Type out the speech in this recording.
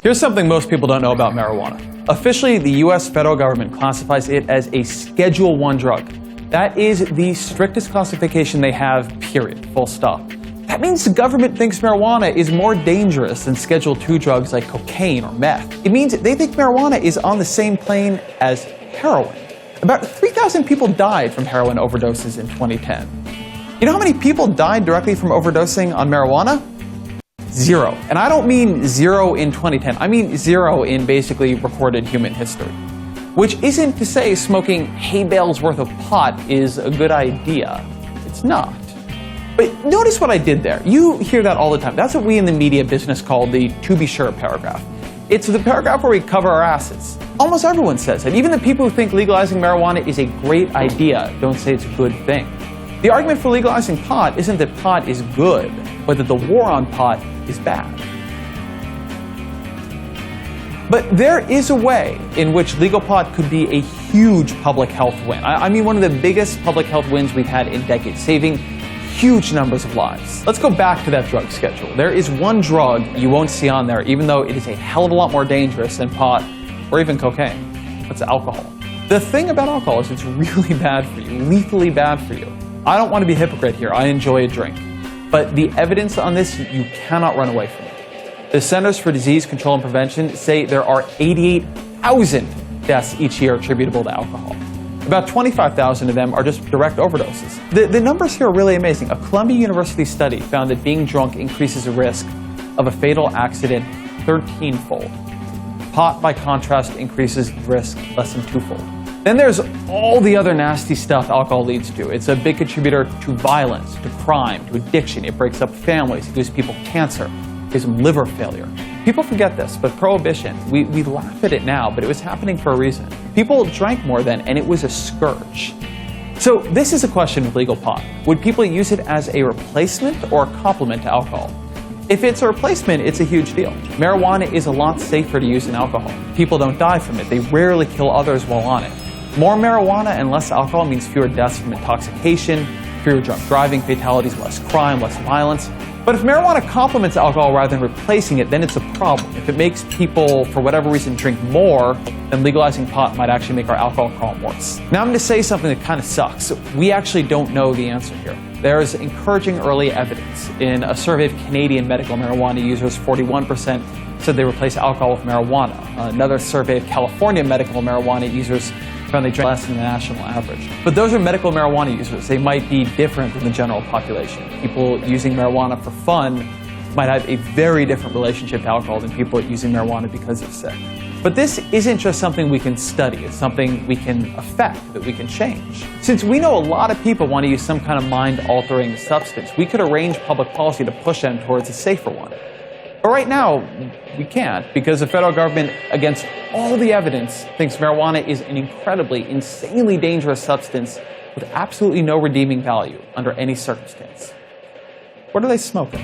Here's something most people don't know about marijuana. Officially, the US federal government classifies it as a Schedule I drug. That is the strictest classification they have, period, full stop. That means the government thinks marijuana is more dangerous than Schedule II drugs like cocaine or meth. It means they think marijuana is on the same plane as heroin. About 3,000 people died from heroin overdoses in 2010. You know how many people died directly from overdosing on marijuana? 0. And I don't mean 0 in 2010, I mean 0 in basically recorded human history. Which isn't to say smoking hay bales worth of pot is a good idea. It's not. But notice what I did there. You hear that all the time. That's what we in the media business call the to be sure paragraph. It's the paragraph where we cover our asses. Almost everyone says it. Even the people who think legalizing marijuana is a great idea don't say it's a good thing. The argument for legalizing pot isn't that pot is good, but that the war on pot is bad. But there is a way in which legal pot could be a huge public health win. I mean one of the biggest public health wins we've had in decades, saving huge numbers of lives. Let's go back to that drug schedule. There is one drug you won't see on there, even though it is a hell of a lot more dangerous than pot or even cocaine. That's alcohol. The thing about alcohol is it's really bad for you, lethally bad for you. I don't want to be a hypocrite here. I enjoy a drink. But the evidence on this, you cannot run away from it. The Centers for Disease Control and Prevention say there are 88,000 deaths each year attributable to alcohol. About 25,000 of them are just direct overdoses. The numbers here are really amazing. A Columbia University study found that being drunk increases the risk of a fatal accident 13-fold. Pot, by contrast, increases the risk less than 2-fold. Then there's all the other nasty stuff alcohol leads to. It's a big contributor to violence, to crime, to addiction. It breaks up families. It gives people cancer. It gives them liver failure. People forget this, but prohibition, we laugh at it now, but it was happening for a reason. People drank more then, and it was a scourge. So this is a question with legal pot. Would people use it as a replacement or a complement to alcohol? If it's a replacement, it's a huge deal. Marijuana is a lot safer to use than alcohol. People don't die from it. They rarely kill others while on it. More marijuana and less alcohol means fewer deaths from intoxication, fewer drunk driving fatalities, less crime, less violence. But if marijuana complements alcohol rather than replacing it, then it's a problem. If it makes people, for whatever reason, drink more, then legalizing pot might actually make our alcohol problem worse. Now I'm going to say something that kind of sucks. We actually don't know the answer here. There's encouraging early evidence. In a survey of Canadian medical marijuana users, 41% said they replace alcohol with marijuana. Another survey of California medical marijuana users found they drank less than the national average. But those are medical marijuana users. They might be different than the general population. People using marijuana for fun might have a very different relationship to alcohol than people using marijuana because they're sick. But this isn't just something we can study. It's something we can affect, that we can change. Since we know a lot of people want to use some kind of mind-altering substance, we could arrange public policy to push them towards a safer one. But right now, we can't, because the federal government, against all the evidence, thinks marijuana is an incredibly, insanely dangerous substance with absolutely no redeeming value under any circumstance. What are they smoking?